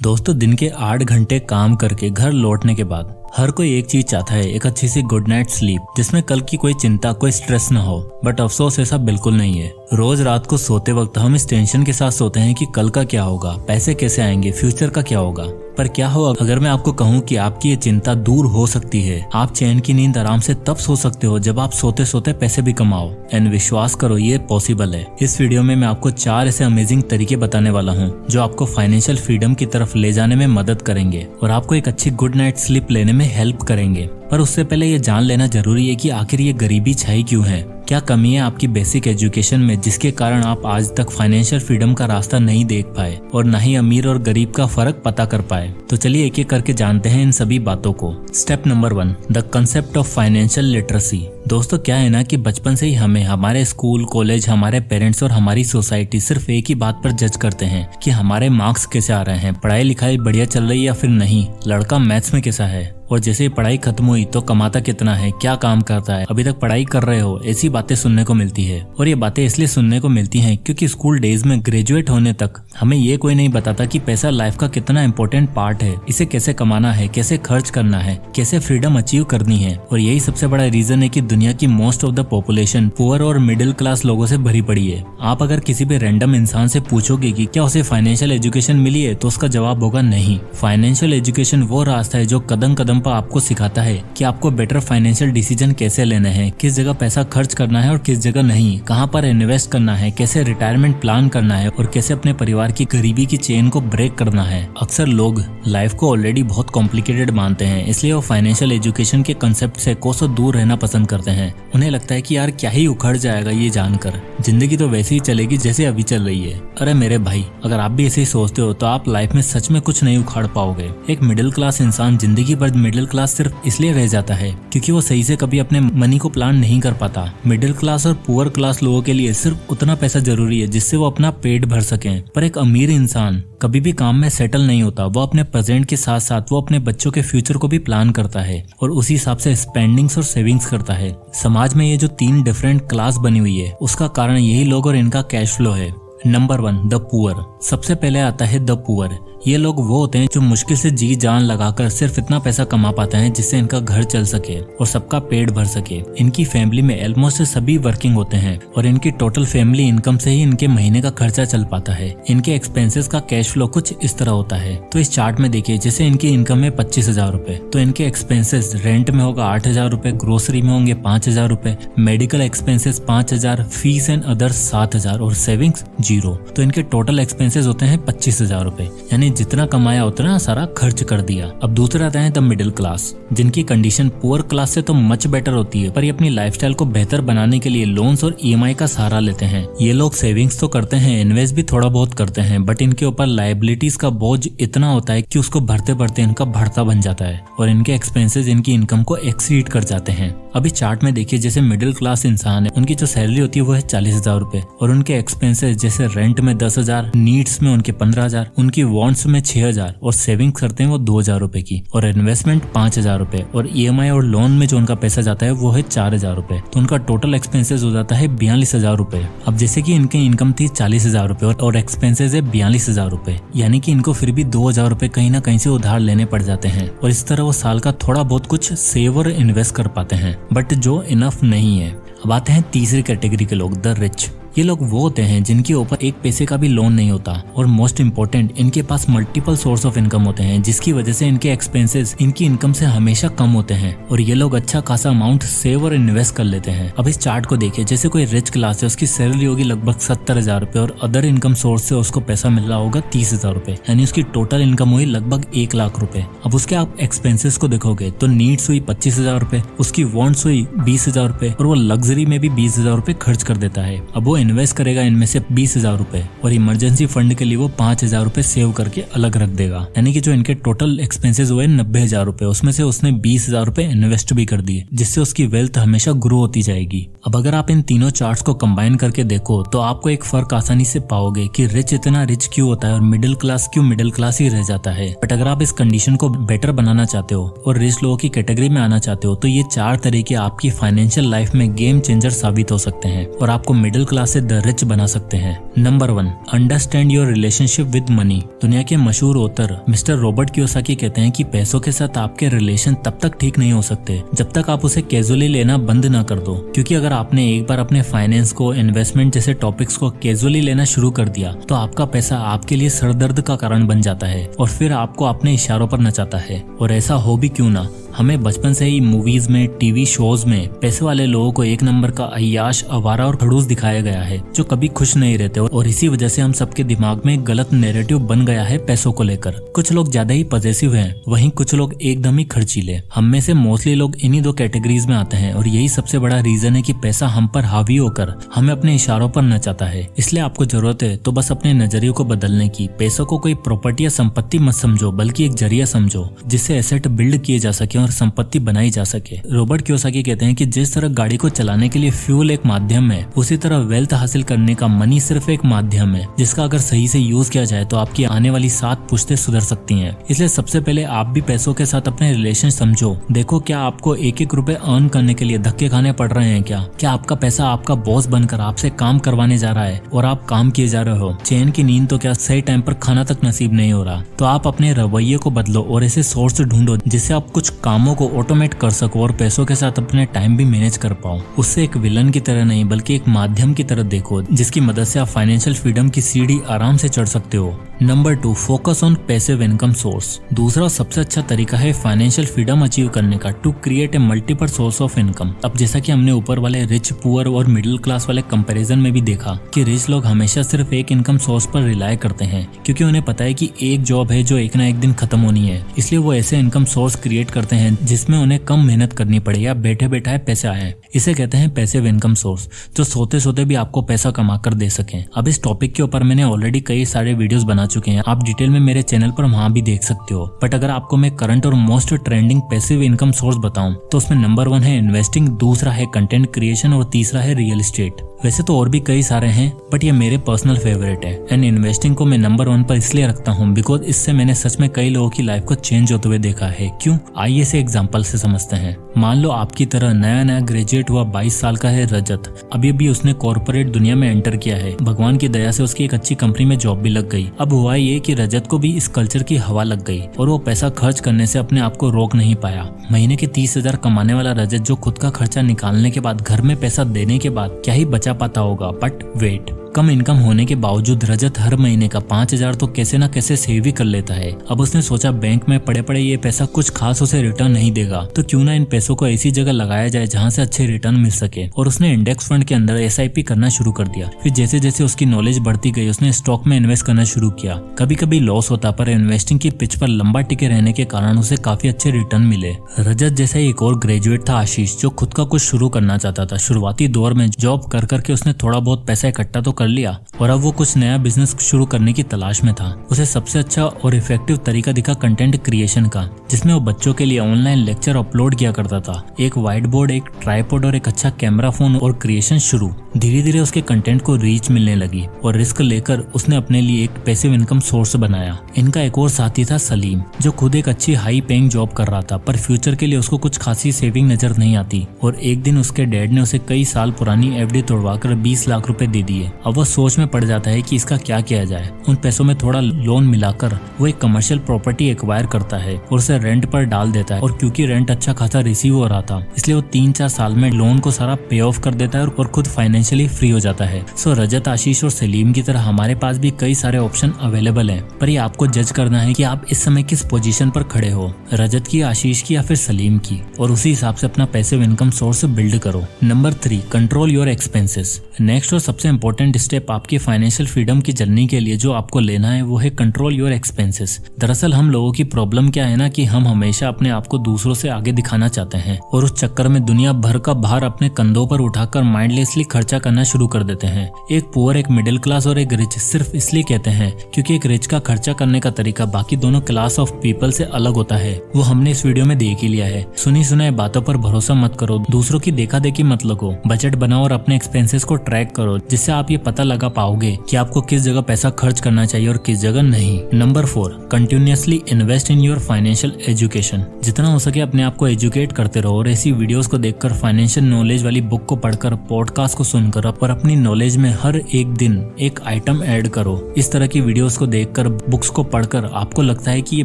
दोस्तों दिन के 8 घंटे काम करके घर लौटने के बाद हर कोई एक चीज चाहता है, एक अच्छी सी गुड नाइट स्लीप जिसमें कल की कोई चिंता कोई स्ट्रेस न हो। बट अफसोस ऐसा बिल्कुल नहीं है। रोज रात को सोते वक्त हम इस टेंशन के साथ सोते हैं कि कल का क्या होगा, पैसे कैसे आएंगे, फ्यूचर का क्या होगा। पर क्या हो अगर मैं आपको कहूँ कि आपकी ये चिंता दूर हो सकती है। आप चैन की नींद आराम से तब सो सकते हो जब आप सोते सोते पैसे भी कमाओ। एंड विश्वास करो ये पॉसिबल है। इस वीडियो में मैं आपको 4 ऐसे अमेजिंग तरीके बताने वाला हूँ जो आपको फाइनेंशियल फ्रीडम की तरफ ले जाने में मदद करेंगे और आपको एक अच्छी गुड नाइट स्लीप लेने में हेल्प करेंगे। पर उससे पहले ये जान लेना जरूरी है कि आखिर ये गरीबी छाई क्यों है। क्या कमी है आपकी बेसिक एजुकेशन में जिसके कारण आप आज तक फाइनेंशियल फ्रीडम का रास्ता नहीं देख पाए और न ही अमीर और गरीब का फर्क पता कर पाए। तो चलिए एक एक करके जानते हैं इन सभी बातों को। Step number 1, the concept of financial literacy. दोस्तों क्या है ना कि बचपन से ही हमें हमारे स्कूल कॉलेज हमारे पेरेंट्स और हमारी सोसाइटी सिर्फ एक ही बात पर जज करते हैं कि हमारे मार्क्स कैसे आ रहे हैं, पढ़ाई लिखाई बढ़िया चल रही है या फिर नहीं, लड़का मैथ्स में कैसा है, और जैसे ही पढ़ाई खत्म हुई तो कमाता कितना है, क्या काम करता है, अभी तक पढ़ाई कर रहे हो, ऐसी बातें सुनने को मिलती है। और ये बातें इसलिए सुनने को मिलती हैं क्योंकि स्कूल डेज में ग्रेजुएट होने तक हमें ये कोई नहीं बताता कि पैसा लाइफ का कितना इंपॉर्टेंट पार्ट है, इसे कैसे कमाना है, कैसे खर्च करना है, कैसे फ्रीडम अचीव करनी है। और यही सबसे बड़ा रीजन है कि दुनिया की most of the population poor और मिडिल क्लास लोगों से भरी पड़ी है। आप अगर किसी भी रैंडम इंसान से पूछोगे कि क्या उसे फाइनेंशियल एजुकेशन मिली है तो उसका जवाब होगा नहीं। फाइनेंशियल एजुकेशन वो रास्ता है जो कदम कदम पर आपको सिखाता है कि आपको बेटर फाइनेंशियल डिसीजन कैसे लेने हैं, किस जगह पैसा खर्च करना है और किस जगह नहीं, कहां पर इन्वेस्ट करना है, कैसे रिटायरमेंट प्लान करना है और कैसे अपने परिवार की गरीबी की चेन को ब्रेक करना है। अक्सर लोग लाइफ को ऑलरेडी बहुत कॉम्प्लिकेटेड मानते हैं, इसलिए वो फाइनेंशियल एजुकेशन के कंसेप्ट से कोसों दूर रहना पसंद करते हैं। उन्हें लगता है कि यार क्या ही उखड़ जाएगा ये जानकर, जिंदगी तो वैसे ही चलेगी जैसे अभी चल रही है। अरे मेरे भाई, अगर आप भी ऐसे ही सोचते हो तो आप लाइफ में सच में कुछ नहीं उखाड़ पाओगे। एक मिडिल क्लास इंसान जिंदगी भर मिडिल क्लास सिर्फ इसलिए रह जाता है क्योंकि वो सही से कभी अपने मनी को प्लान नहीं कर पाता। मिडिल क्लास और पुअर क्लास लोगों के लिए सिर्फ उतना पैसा जरूरी है जिससे वो अपना पेट भर सकें। पर एक अमीर इंसान कभी भी काम में सेटल नहीं होता। वो अपने प्रेजेंट के साथ साथ वो अपने बच्चों के फ्यूचर को भी प्लान करता है और उसी हिसाब से स्पेंडिंग्स और सेविंग्स करता है। समाज में ये जो 3 डिफरेंट क्लास बनी हुई है उसका कारण यही लोग और इनका कैश फ्लो है। Number 1, the poor. सबसे पहले आता है द पुअर। ये लोग वो होते हैं जो मुश्किल से जी जान लगाकर सिर्फ इतना पैसा कमा पाते हैं जिससे इनका घर चल सके और सबका पेट भर सके। इनकी फैमिली में ऑलमोस्ट सभी वर्किंग होते हैं और इनकी टोटल फैमिली इनकम से ही इनके महीने का खर्चा चल पाता है। इनके एक्सपेंसेस का कैश फ्लो कुछ इस तरह होता है। तो इस चार्ट में देखिए, जैसे इनकी इनकम है 25,000 रुपए, तो इनके एक्सपेंसेस रेंट में होगा 8,000 रुपए, ग्रोसरी में होंगे 5,000 रुपए, medical expenses 5,000, fees and others 7,000 और सेविंग्स 0। तो इनके टोटल एक्सपेंसेस होते हैं 25,000 रुपए, यानी जितना कमाया उतना सारा खर्च कर दिया। अब दूसरा आता है द मिडिल क्लास, जिनकी कंडीशन पुअर क्लास से तो मच बेटर होती है, पर ये अपनी लाइफस्टाइल को बेहतर बनाने के लिए लोन्स और ईएमआई का सहारा लेते हैं। ये लोग सेविंग्स तो करते हैं, इन्वेस्ट भी थोड़ा बहुत करते हैं, बट इनके ऊपर लायबिलिटीज का बोझ इतना होता है कि उसको भरते भरते इनका भरता बन जाता है और इनके एक्सपेंसेस इनकी इनकम को एक्सीड कर जाते हैं। अभी चार्ट में देखिए, जैसे मिडिल क्लास इंसान है उनकी जो सैलरी होती है वो है 40,000 रुपए और उनके एक्सपेंसेस जैसे रेंट में 10,000, नीड्स में उनके 15,000, उनकी वॉन्ट्स में 6,000 और सेविंग्स करते हैं वो 2,000 रुपए की और इन्वेस्टमेंट 5,000 रुपए और ईएमआई और लोन में जो उनका पैसा जाता है वो है 4,000 रुपए। तो उनका टोटल एक्सपेंसेस हो जाता है 42,000 रुपए। अब जैसे कि इनकी इनकम थी 40,000 रुपए और एक्सपेंसेस है 42,000 रुपए, यानी कि इनको फिर भी 2,000 रुपए कहीं ना कहीं से उधार लेने पड़ जाते हैं और इस तरह वो साल का थोड़ा बहुत कुछ सेव और इन्वेस्ट कर पाते हैं, बट जो इनफ नहीं है। अब आते हैं तीसरी कैटेगरी के लोग, द रिच। ये लोग वो होते हैं जिनके ऊपर एक पैसे का भी लोन नहीं होता और मोस्ट इम्पोर्टेंट, इनके पास मल्टीपल सोर्स ऑफ इनकम होते हैं जिसकी वजह से इनके एक्सपेंसेस इनकी इनकम से हमेशा कम होते हैं और ये लोग अच्छा खासा अमाउंट सेव और इन्वेस्ट कर लेते हैं। अब इस चार्ट को देखिए, जैसे कोई रिच क्लास है उसकी सैलरी होगी लगभग 70,000 रुपए और अदर इनकम सोर्स से उसको पैसा मिल रहा होगा 30,000 रुपए, यानी उसकी टोटल इनकम हुई लगभग 1 लाख रुपए। अब उसके आप एक्सपेंसेस को देखोगे तो नीड्स हुई 25,000 रुपए, उसकी वॉन्ट्स हुई 20,000 रुपए और वो लग्जरी में भी 20,000 रुपए खर्च कर देता है। अब वो इन्वेस्ट करेगा इनमें से 20,000 रुपए और इमरजेंसी फंड के लिए वो 5,000 रुपए सेव करके अलग रख देगा, यानी कि जो इनके टोटल एक्सपेंसेस हुए 90,000 रुपए, उसमें से उसने 20,000 रुपए इन्वेस्ट भी कर दिए जिससे उसकी वेल्थ हमेशा ग्रो होती जाएगी। अब अगर आप इन तीनों चार्ट्स को कंबाइन करके देखो तो आपको एक फर्क आसानी से पाओगे कि रिच इतना रिच क्यों होता है और मिडिल क्लास क्यों मिडिल क्लास ही रह जाता है। बट अगर आप इस कंडीशन को बेटर बनाना चाहते हो और रिच लोगों की कैटेगरी में आना चाहते हो तो ये 4 तरीके आपकी फाइनेंशियल लाइफ में गेम चेंजर साबित हो सकते हैं और आपको मिडिल क्लास से द रिच बना सकते हैं। Number 1, understand your relationship with money. दुनिया के मशहूर ऑथर मिस्टर रॉबर्ट कियोसाकी कहते हैं कि पैसों के साथ आपके रिलेशन तब तक ठीक नहीं हो सकते जब तक आप उसे कैजुअली लेना बंद ना कर दो, क्योंकि अगर आपने एक बार अपने फाइनेंस को, इन्वेस्टमेंट जैसे टॉपिक्स को कैजुअली लेना शुरू कर दिया तो आपका पैसा आपके लिए सरदर्द का कारण बन जाता है और फिर आपको अपने इशारों पर नचाता है। और ऐसा हो भी क्यों ना, हमें बचपन से ही मूवीज में, टीवी शोज में पैसे वाले लोगों को एक नंबर का अय्याश, आवारा और खड़ूस दिखाया गया है जो कभी खुश नहीं रहते, और इसी वजह से हम सबके दिमाग में एक गलत नैरेटिव बन गया है पैसों को लेकर। कुछ लोग ज्यादा ही पॉसेसिव हैं, वहीं कुछ लोग एकदम ही खर्चीले। हम में से मोस्टली लोग इन्हीं दो कैटेगरीज में आते हैं और यही सबसे बड़ा रीजन है कि पैसा हम पर हावी होकर हमें अपने इशारों पर नचाता है। इसलिए आपको जरूरत है तो बस अपने नजरिए को बदलने की। पैसों को कोई प्रॉपर्टी या संपत्ति मत समझो, बल्कि एक जरिया समझो जिससे एसेट बिल्ड किए जा सके और संपत्ति बनाई जा सके। रॉबर्ट कियोसाकी कहते हैं कि जिस तरह गाड़ी को चलाने के लिए फ्यूल एक माध्यम है, उसी तरह वेल्थ हासिल करने का मनी सिर्फ एक माध्यम है जिसका अगर सही से यूज किया जाए तो आपकी आने वाली 7 पुश्तें सुधर सकती हैं। इसलिए सबसे पहले आप भी पैसों के साथ अपने रिलेशन समझो। देखो, क्या आपको एक एक रुपए अर्न करने के लिए धक्के खाने पड़ रहे हैं? क्या आपका पैसा आपका बॉस बनकर आपसे काम करवाने जा रहा है और आप काम किए जा रहे हो? चैन की नींद तो क्या, सही टाइम पर खाना तक नसीब नहीं हो रहा? तो आप अपने रवैये को बदलो और ऐसे सोर्स ढूंढो जिससे आप कुछ कामों को ऑटोमेट कर सको और पैसों के साथ अपने टाइम भी मैनेज कर पाओ। उससे एक विलन की तरह नहीं, बल्कि एक माध्यम की तरह देखो जिसकी मदद से आप फाइनेंशियल फ्रीडम की सीढ़ी आराम से चढ़ सकते हो। Number 2, focus on passive income source. दूसरा सबसे अच्छा तरीका है फाइनेंशियल फ्रीडम अचीव करने का, to create a multiple source of income. अब जैसा कि हमने ऊपर वाले रिच, पुअर और मिडिल क्लास वाले कंपैरिजन में भी देखा कि रिच लोग हमेशा सिर्फ एक इनकम सोर्स पर रिलाय करते हैं, क्योंकि उन्हें पता है कि एक जॉब है जो एक ना एक दिन खत्म होनी है। इसलिए वो ऐसे इनकम सोर्स क्रिएट करते हैं जिसमें उन्हें कम मेहनत करनी पड़े या बैठे बैठाए पैसे आए। इसे कहते हैं पैसिव इनकम सोर्स, जो सोते सोते भी आपको पैसा कमा कर दे सके। अब इस टॉपिक के ऊपर मैंने ऑलरेडी कई सारे वीडियोस बना चुके हैं, आप डिटेल में मेरे चैनल पर वहां भी देख सकते हो। बट अगर आपको मैं करंट और most trending passive income source बताऊं तो उसमें नंबर 1 है इन्वेस्टिंग, दूसरा है कंटेंट क्रिएशन और तीसरा है रियल एस्टेट। वैसे तो और भी कई सारे हैं, बट ये मेरे पर्सनल फेवरेट है। एंड इन्वेस्टिंग को मैं नंबर 1 पर इसलिए रखता हूँ बिकॉज इससे मैंने सच में कई लोगों की लाइफ को चेंज होते हुए देखा है। क्यों? आइए इसे एग्जांपल से समझते हैं। मान लो आपकी तरह नया ग्रेजुएट हुआ 22 साल का है रजत। अभी उसने कॉर्पोरेट दुनिया में एंटर किया है। भगवान की दया से उसकी एक अच्छी कंपनी में जॉब भी लग गई। अब हुआ ये कि रजत को भी इस कल्चर की हवा लग गई और वो पैसा खर्च करने से अपने आप को रोक नहीं पाया। महीने के 30,000 कमाने वाला रजत जो खुद का खर्चा निकालने के बाद, घर में पैसा देने के बाद क्या ही बचा पाता होगा। बट वेट, कम इनकम होने के बावजूद रजत हर महीने का 5,000 तो कैसे ना कैसे सेव ही कर लेता है। अब उसने सोचा बैंक में पड़े पड़े ये पैसा कुछ खास उसे रिटर्न नहीं देगा, तो क्यों ना इन पैसों को ऐसी जगह लगाया जाए जहां से अच्छे रिटर्न मिल सके। और उसने इंडेक्स फंड के अंदर SIP करना शुरू कर दिया। फिर जैसे जैसे उसकी नॉलेज बढ़ती गई उसने स्टॉक में इन्वेस्ट करना शुरू किया। कभी कभी लॉस होता, पर इन्वेस्टिंग की पिच पर लंबा टिके रहने के कारण उसे काफी अच्छे रिटर्न मिले। रजत जैसा एक और ग्रेजुएट था आशीष, जो खुद का कुछ शुरू करना चाहता था। शुरुआती दौर में जॉब कर करके उसने थोड़ा बहुत पैसा इकट्ठा तो कर लिया और अब वो कुछ नया बिजनेस शुरू करने की तलाश में था। उसे सबसे अच्छा और इफेक्टिव तरीका दिखा कंटेंट क्रिएशन का, जिसमें वो बच्चों के लिए ऑनलाइन लेक्चर अपलोड किया करता था। एक व्हाइट बोर्ड, एक ट्राइपॉड और एक अच्छा कैमरा फोन और क्रिएशन शुरू। धीरे धीरे उसके कंटेंट को रीच मिलने लगी और रिस्क लेकर उसने अपने लिए एक पैसिव इनकम सोर्स बनाया। इनका एक और साथी था सलीम, जो खुद एक अच्छी हाई पेइंग जॉब कर रहा था, पर फ्यूचर के लिए उसको कुछ खासी सेविंग नजर नहीं आती। और एक दिन उसके डैड ने उसे कई साल पुरानी FD तोड़वाकर 20 लाख रुपए दे दिए। अब वो सोच में पड़ जाता है कि इसका क्या किया जाए। उन पैसों में थोड़ा लोन मिलाकर वो एक कमर्शियल प्रॉपर्टी एक्वायर करता है और उसे रेंट पर डाल देता है। और क्योंकि रेंट अच्छा खासा रिसीव हो रहा था, इसलिए वो 3-4 साल में लोन को सारा पे ऑफ कर देता है और खुद फाइनेंशियली फ्री हो जाता है। सो रजत, आशीष और सलीम की तरह हमारे पास भी कई सारे ऑप्शन अवेलेबल हैं, पर ये आपको जज करना है कि आप इस समय किस पोजीशन पर खड़े हो, रजत की, आशीष की या फिर सलीम की, और उसी हिसाब से अपना पैसिव इनकम सोर्स बिल्ड करो। Number 3, control your expenses. Next और सबसे इंपॉर्टेंट स्टेप आपकी फाइनेंशियल फ्रीडम की जर्नी के लिए जो आपको लेना है वो है कंट्रोल योर एक्सपेंसेस। दरअसल हम लोगों की प्रॉब्लम क्या है ना, कि हम हमेशा अपने आप को दूसरों से आगे दिखाना चाहते हैं और उस चक्कर में दुनिया भर का भार अपने कंधों पर उठाकर माइंडलेसली खर्चा करना शुरू कर देते हैं। एक पुअर, एक मिडिल क्लास और एक रिच सिर्फ इसलिए कहते हैं क्योंकि एक रिच का खर्चा करने का तरीका बाकी दोनों क्लास ऑफ पीपल से अलग होता है। वो हमने इस वीडियो में देख ही लिया है। सुनी सुनाई बातों पर भरोसा मत करो, दूसरों की देखा देखी मत लगो, बजट बनाओ और अपने एक्सपेंसेस को ट्रैक करो, जिससे आप ये पता लगा पाओगे कि आपको किस जगह पैसा खर्च करना चाहिए और किस जगह नहीं। Number 4, continuously invest in your financial education. जितना हो सके अपने आप को एजुकेट करते रहो और ऐसी वीडियोस को देखकर, फाइनेंशियल नॉलेज वाली बुक को पढ़कर, पॉडकास्ट को सुनकर और अपनी नॉलेज में हर एक दिन एक आइटम ऐड करो। इस तरह की वीडियोस को देखकर, बुक्स को पढ़कर आपको लगता है कि ये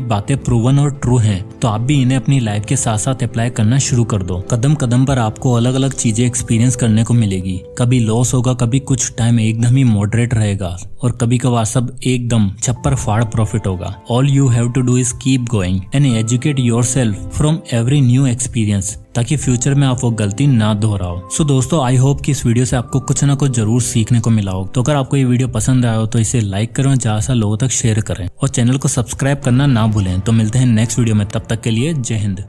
बातें प्रूवन और ट्रू हैं, तो आप भी इन्हें अपनी लाइफ के साथ साथ अप्लाई करना शुरू कर दो। कदम कदम पर आपको अलग अलग चीजें एक्सपीरियंस करने को मिलेगी। कभी लॉस होगा, कभी कुछ टाइम एकदम ही मॉडरेट रहेगा और कभी कभार सब एकदम छप्पर फाड़ प्रॉफिट होगा। All you have to do is keep going and educate yourself from every new experience, ताकि फ्यूचर में आप वो गलती ना दोहराओ। सो दोस्तों, आई होप कि इस वीडियो से आपको कुछ ना कुछ जरूर सीखने को मिला हो। तो अगर आपको ये वीडियो पसंद आया हो तो इसे लाइक करें और ज्यादा से लोगों तक शेयर करें और चैनल को सब्सक्राइब करना ना भूलें। तो मिलते हैं नेक्स्ट वीडियो में, तब तक के लिए जय हिंद।